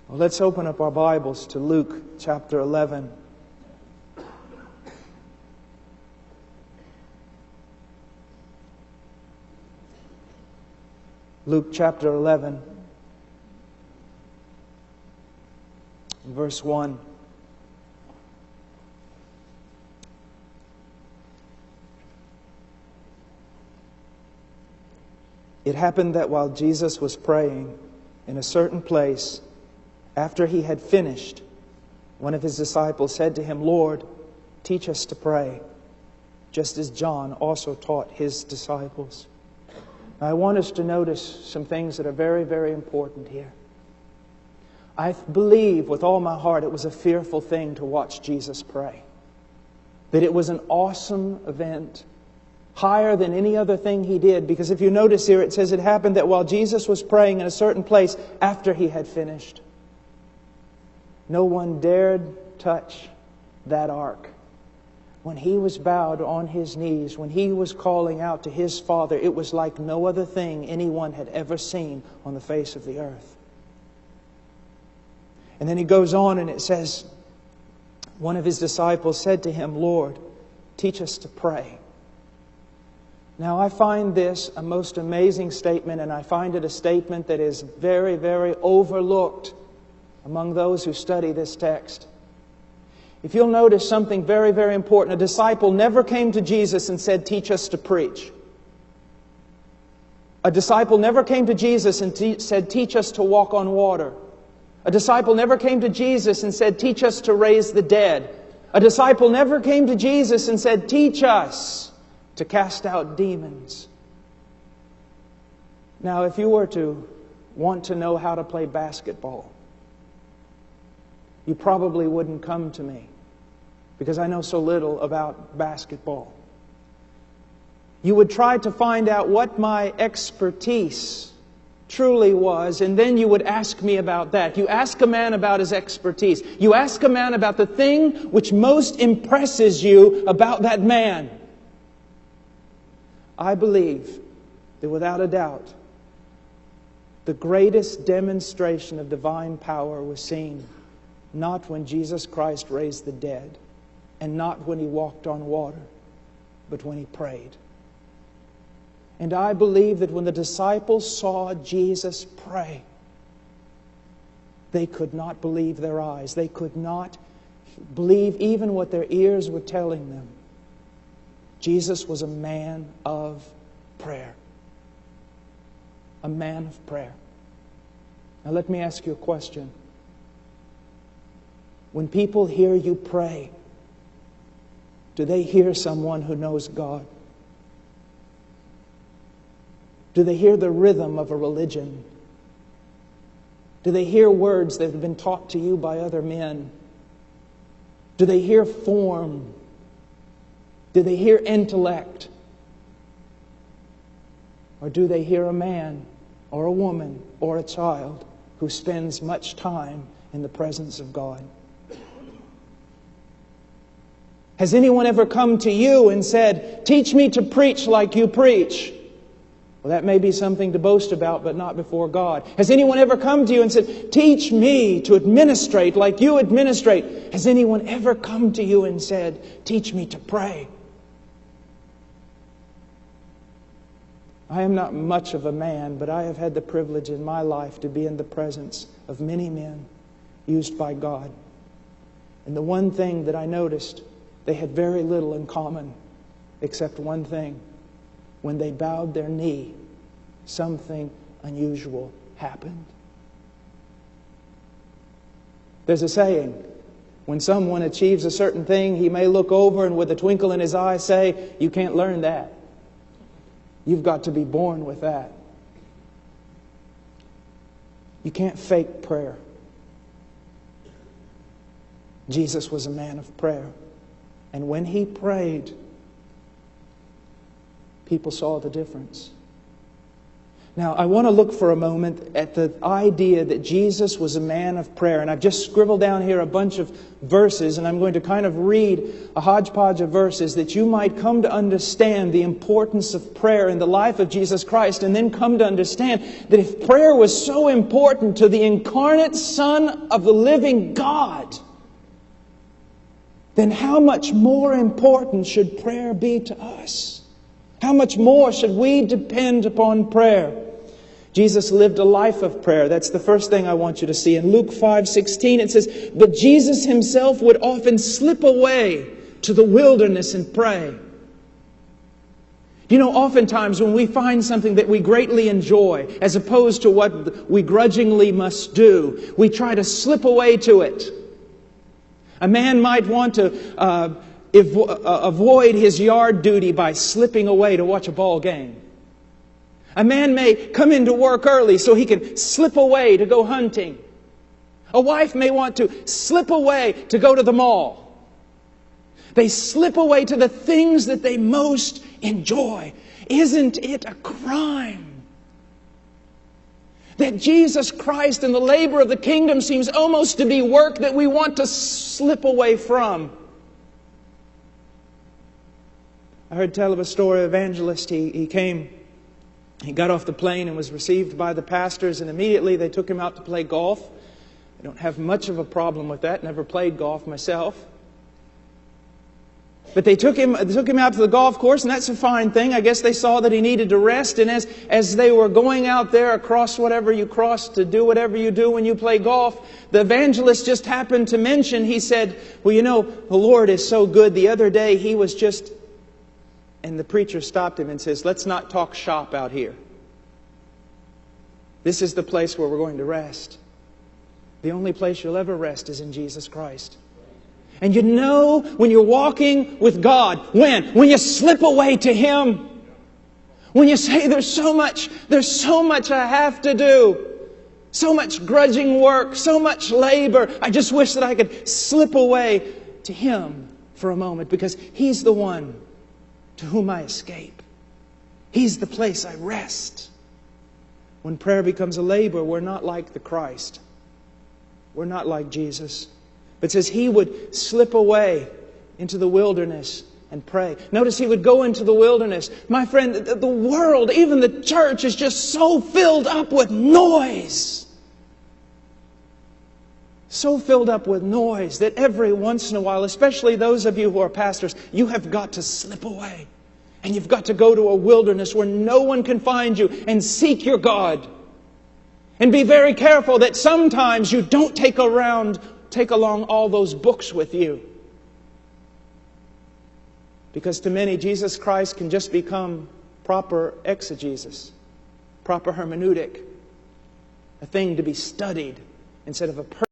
Well, let's open up our Bibles to Luke chapter 11. Luke chapter 11, verse 1. It happened that while Jesus was praying in a certain place, after he had finished, one of his disciples said to him, "Lord, teach us to pray, just as John also taught his disciples." Now, I want us to notice some things that are very, very important here. I believe with all my heart it was a fearful thing to watch Jesus pray. That it was an awesome event, higher than any other thing he did. Because if you notice here, it says it happened that while Jesus was praying in a certain place after he had finished, no one dared touch that ark. When he was bowed on his knees, when he was calling out to his Father, it was like no other thing anyone had ever seen on the face of the earth. And then he goes on and it says, one of his disciples said to him, "Lord, teach us to pray." Now, I find this a most amazing statement, and I find it a statement that is very, very overlooked among those who study this text. If you'll notice something very, very important, a disciple never came to Jesus and said, "Teach us to preach." A disciple never came to Jesus and said, "Teach us to walk on water." A disciple never came to Jesus and said, "Teach us to raise the dead." A disciple never came to Jesus and said, "Teach us to cast out demons." Now, if you were to want to know how to play basketball, you probably wouldn't come to me because I know so little about basketball. You would try to find out what my expertise truly was, and then you would ask me about that. You ask a man about his expertise. You ask a man about the thing which most impresses you about that man. I believe that without a doubt, the greatest demonstration of divine power was seen not when Jesus Christ raised the dead, and not when He walked on water, but when He prayed. And I believe that when the disciples saw Jesus pray, they could not believe their eyes. They could not believe even what their ears were telling them. Jesus was a man of prayer. A man of prayer. Now let me ask you a question. When people hear you pray, do they hear someone who knows God? Do they hear the rhythm of a religion? Do they hear words that have been taught to you by other men? Do they hear form? Do they hear intellect? Or do they hear a man or a woman or a child who spends much time in the presence of God? Has anyone ever come to you and said, "Teach me to preach like you preach"? Well, that may be something to boast about, but not before God. Has anyone ever come to you and said, "Teach me to administrate like you administrate"? Has anyone ever come to you and said, "Teach me to pray"? I am not much of a man, but I have had the privilege in my life to be in the presence of many men used by God. And the one thing that I noticed, they had very little in common, except one thing. When they bowed their knee, something unusual happened. There's a saying, when someone achieves a certain thing, he may look over and with a twinkle in his eye say, "You can't learn that. You've got to be born with that. You can't fake prayer." Jesus was a man of prayer. And when He prayed, people saw the difference. Now, I want to look for a moment at the idea that Jesus was a man of prayer. And I've just scribbled down here a bunch of verses, and I'm going to kind of read a hodgepodge of verses that you might come to understand the importance of prayer in the life of Jesus Christ, and then come to understand that if prayer was so important to the incarnate Son of the living God, then how much more important should prayer be to us? How much more should we depend upon prayer? Jesus lived a life of prayer. That's the first thing I want you to see. In Luke 5:16 it says, "But Jesus Himself would often slip away to the wilderness and pray." You know, oftentimes when we find something that we greatly enjoy, as opposed to what we grudgingly must do, we try to slip away to it. A man might want to avoid his yard duty by slipping away to watch a ball game. A man may come into work early so he can slip away to go hunting. A wife may want to slip away to go to the mall. They slip away to the things that they most enjoy. Isn't it a crime that Jesus Christ and the labor of the kingdom seems almost to be work that we want to slip away from? I heard tell of a story of an evangelist. He got off the plane and was received by the pastors, and immediately they took him out to play golf. I don't have much of a problem with that. Never played golf myself. But they took him out to the golf course, and that's a fine thing. I guess they saw that he needed to rest, and as they were going out there across whatever you cross to do whatever you do when you play golf, the evangelist just happened to mention, he said, "Well, you know, the Lord is so good. The other day he was just..." And the preacher stopped him and says, "Let's not talk shop out here. This is the place where we're going to rest. The only place you'll ever rest is in Jesus Christ." And you know when you're walking with God, when you slip away to Him, when you say, there's so much I have to do, so much grudging work, so much labor, I just wish that I could slip away to Him for a moment, because He's the one to whom I escape. He's the place I rest. When prayer becomes a labor, we're not like the Christ. We're not like Jesus. But it says He would slip away into the wilderness and pray. Notice He would go into the wilderness. My friend, the world, even the church, is just so filled up with noise. So filled up with noise that every once in a while, especially those of you who are pastors, you have got to slip away. And you've got to go to a wilderness where no one can find you and seek your God. And be very careful that sometimes you don't take along all those books with you. Because to many, Jesus Christ can just become proper exegesis, proper hermeneutic, a thing to be studied instead of a person.